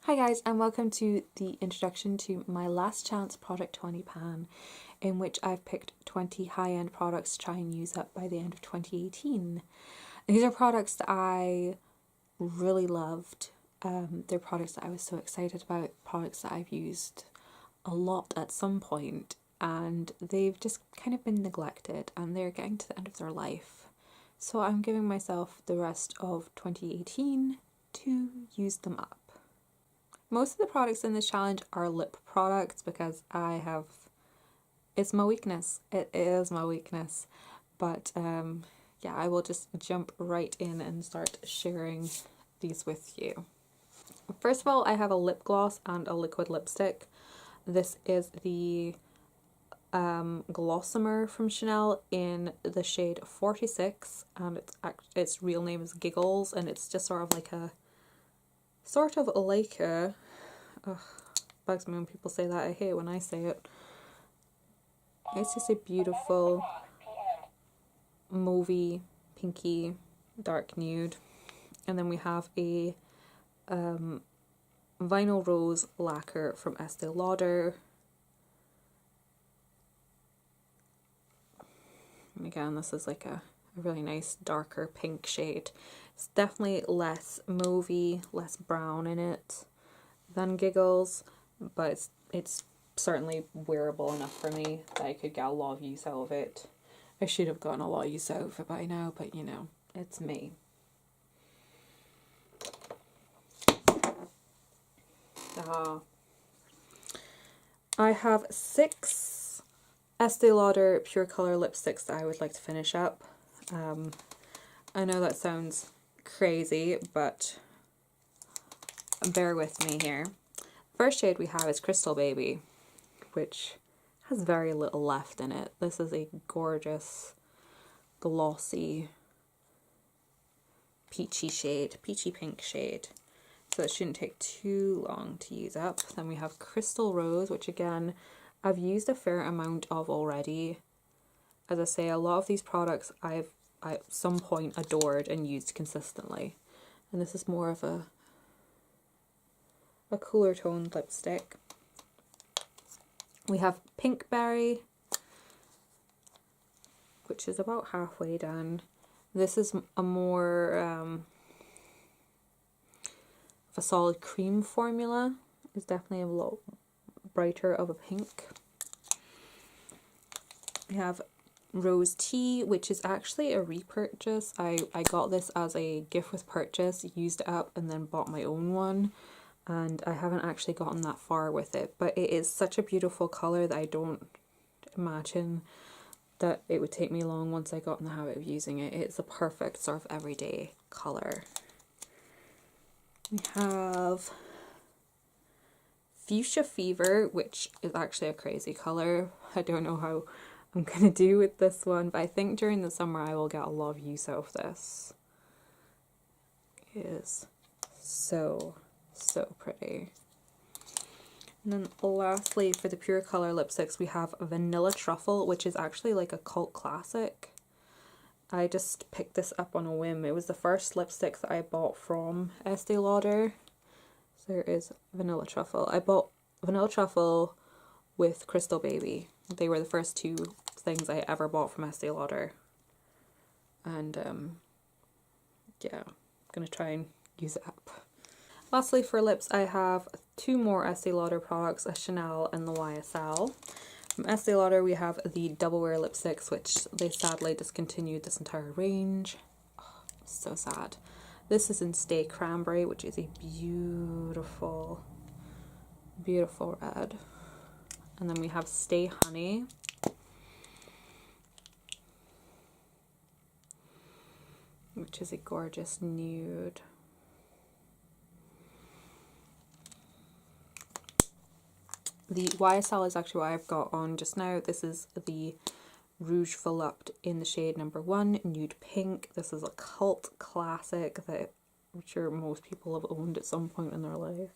Hi guys, and welcome to the introduction to my Last Chance Product 20 pan, in which I've picked 20 high-end products to try and use up by the end of 2018. These are products that I really loved. They're products that I was so excited about, products that I've used a lot at some point, and they've just kind of been neglected and they're getting to the end of their life. So I'm giving myself the rest of 2018 to use them up. Most of the products in this challenge are lip products because it's my weakness. It is my weakness. But yeah, I will just jump right in and start sharing these with you. First of all, I have a lip gloss and a liquid lipstick. This is the Glossomer from Chanel in the shade 46, and its real name is Giggles, and it's just sort of like a ugh, bugs me when people say that. I hate when I say it. It's just a beautiful mauvey, pinky, dark nude. And then we have a Vinyl Rose lacquer from Estee Lauder. And again, this is like a really nice darker pink shade. It's definitely less mauvey, less brown in it than Giggles, but it's certainly wearable enough for me that I could get a lot of use out of it. I should have gotten a lot of use out of it by now, but you know, it's me. I have 6 Estee Lauder Pure Color lipsticks that I would like to finish up. I know that sounds crazy, but bear with me here. First shade we have is Crystal Baby, which has very little left in it. This is a gorgeous, glossy, peachy pink shade. So it shouldn't take too long to use up. Then we have Crystal Rose, which again, I've used a fair amount of already. As I say, a lot of these products I've at some point adored and used consistently. And this is more of a cooler toned lipstick. We have Pinkberry, which is about halfway done. This is a more of a solid cream formula. It's definitely a lot brighter of a pink. We have Rose Tea, which is actually a repurchase. I got this as a gift with purchase, used it up, and then bought my own one. And I haven't actually gotten that far with it, but it is such a beautiful colour that I don't imagine that it would take me long once I got in the habit of using it. It's a perfect sort of everyday colour. We have Fuchsia Fever, which is actually a crazy colour. I don't know how I'm going to do with this one, but I think during the summer I will get a lot of use out of this. It is so pretty. And then lastly, for the Pure Color lipsticks, we have Vanilla Truffle, which is actually like a cult classic. I just picked this up on a whim. It was the first lipstick that I bought from Estee Lauder. So there is Vanilla Truffle. I bought Vanilla Truffle with Crystal Baby. They were the first 2 things I ever bought from Estee Lauder. And yeah, I'm going to try and use it up. Lastly, for lips, I have 2 more Estee Lauder products, a Chanel and the YSL. From Estee Lauder, we have the Double Wear lipsticks, which they sadly discontinued this entire range. Oh, so sad. This is in Stay Cranberry, which is a beautiful, beautiful red. And then we have Stay Honey, which is a gorgeous nude. The YSL is actually what I've got on just now. This is the Rouge Volupte in the shade number 1, Nude Pink. This is a cult classic that I'm sure most people have owned at some point in their life.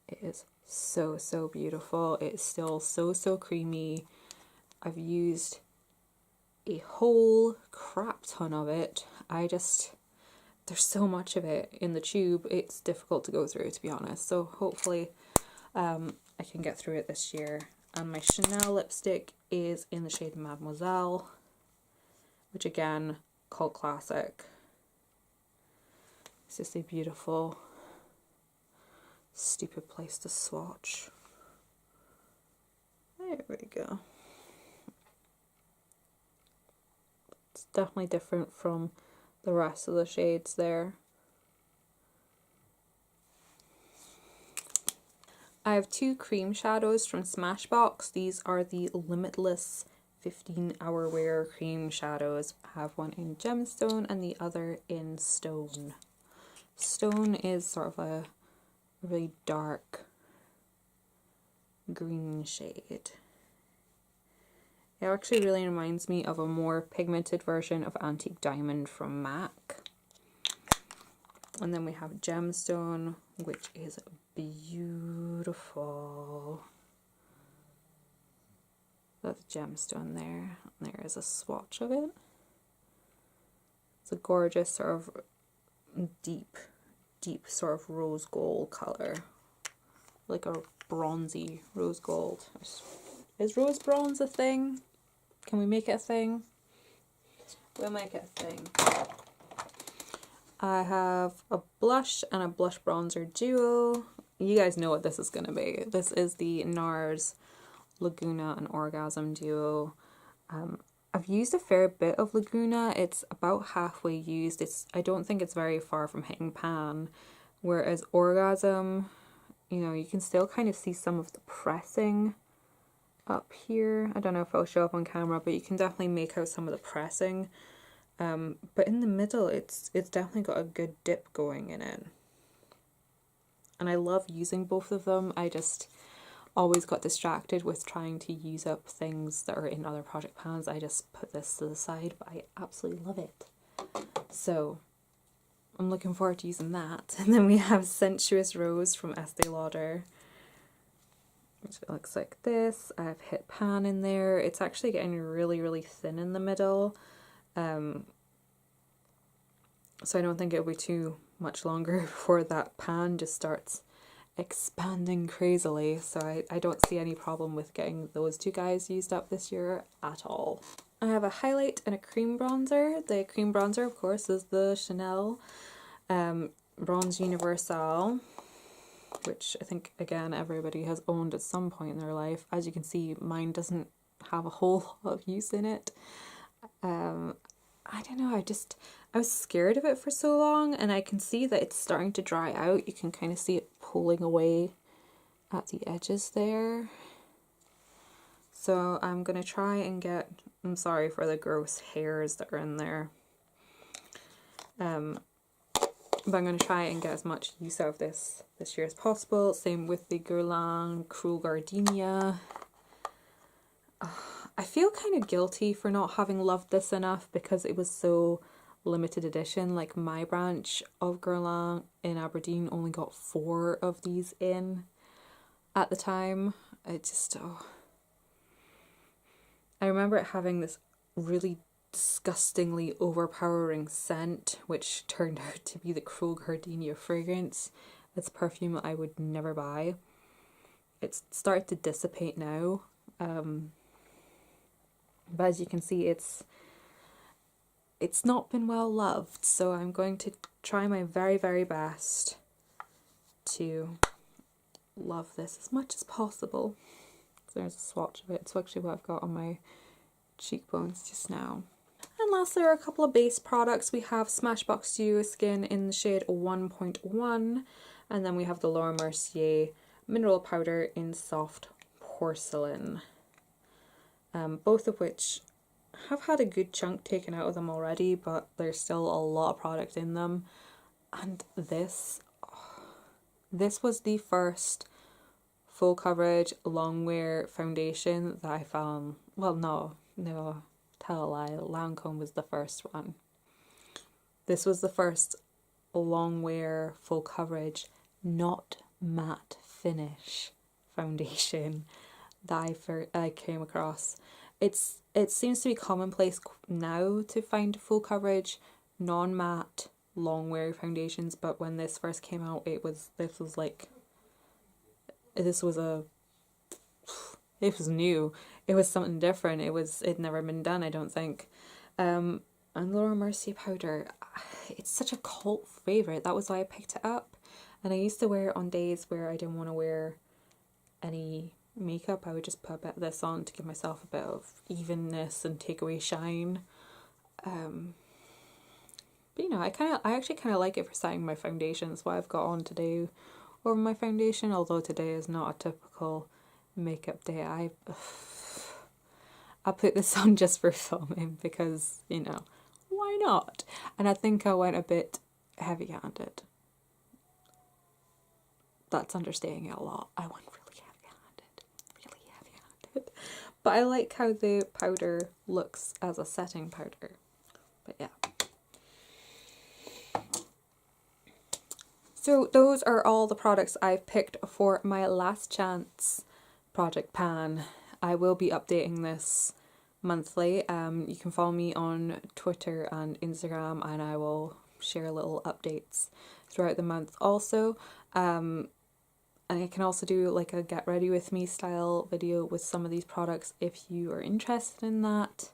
It is so beautiful. It's still so creamy. I've used a whole crap ton of it. I just there's so much of it in the tube, it's difficult to go through, to be honest. So hopefully I can get through it this year. And my Chanel lipstick is in the shade Mademoiselle, which again, cult classic. It's just a beautiful, stupid place to swatch. There we go. It's definitely different from the rest of the shades there. I have two cream shadows from Smashbox. These are the Limitless 15-hour wear cream shadows. I have one in Gemstone and the other in Stone. Stone is sort of a really dark green shade. It actually really reminds me of a more pigmented version of Antique Diamond from MAC. And then we have Gemstone, which is beautiful. That's Gemstone there. There is a swatch of it. It's a gorgeous sort of deep sort of rose gold color. Like a bronzy rose gold. Is rose bronze a thing? Can we make it a thing? We'll make it a thing. I have a blush and a blush bronzer duo. You guys know what this is going to be. This is the NARS Laguna and Orgasm duo. I've used a fair bit of Laguna. It's about halfway used. I don't think it's very far from hitting pan. Whereas Orgasm, you know, you can still kind of see some of the pressing up here. I don't know if it'll show up on camera, but you can definitely make out some of the pressing. But in the middle, it's definitely got a good dip going in it. And I love using both of them. I just always got distracted with trying to use up things that are in other project pans. I just put this to the side, but I absolutely love it. So I'm looking forward to using that. And then we have Sensuous Rose from Estee Lauder, which looks like this. I've hit pan in there. It's actually getting really, really thin in the middle. So I don't think it'll be too much longer before that pan just starts expanding crazily. So I don't see any problem with getting those two guys used up this year at all. I have a highlight and a cream bronzer. The cream bronzer, of course, is the Chanel Bronze Universal, which I think, again, everybody has owned at some point in their life. As you can see, mine doesn't have a whole lot of use in it. I don't know, I was scared of it for so long, and I can see that it's starting to dry out. You can kind of see it pulling away at the edges there. So I'm going to try and get, I'm sorry for the gross hairs that are in there. But I'm going to try and get as much use out of this year as possible. Same with the Guerlain Cruel Gardenia. I feel kind of guilty for not having loved this enough because it was so limited edition. Like, my branch of Guerlain in Aberdeen only got 4 of these in at the time. I remember it having this really disgustingly overpowering scent, which turned out to be the Cruel Gardenia fragrance. It's perfume I would never buy. It's started to dissipate now. But as you can see, it's not been well loved, so I'm going to try my very, very best to love this as much as possible. So there's a swatch of it. It's actually what I've got on my cheekbones just now. And last, there are a couple of base products. We have Smashbox Duo Skin in the shade 1.1, and then we have the Laura Mercier Mineral Powder in Soft Porcelain. Both of which have had a good chunk taken out of them already, but there's still a lot of product in them. And this was the first full coverage long wear foundation that I found. Well, no, tell a lie, Lancome was the first one. This was the first long wear full coverage, not matte finish foundation that I came across. It seems to be commonplace now to find full coverage non-matte long wear foundations, but when this first came out, this was new. It was something different. It'd never been done, I don't think. And Laura Mercier powder, it's such a cult favourite. That was why I picked it up. And I used to wear it on days where I didn't want to wear any makeup. I would just put a bit of this on to give myself a bit of evenness and take away shine. But you know, I actually kind of like it for setting my foundation. That's what I've got on today over my foundation, although today is not a typical makeup day. I put this on just for filming because, you know, why not? And I think I went a bit heavy-handed. That's understating it a lot. I went really heavy-handed. But I like how the powder looks as a setting powder. But yeah. So those are all the products I've picked for my last chance project pan. I will be updating this monthly. You can follow me on Twitter and Instagram, and I will share little updates throughout the month also. And I can also do like a get ready with me style video with some of these products if you are interested in that.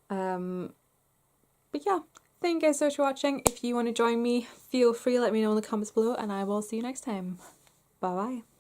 But yeah, thank you guys so much for watching. If you want to join me, feel free, let me know in the comments below, and I will see you next time. Bye bye.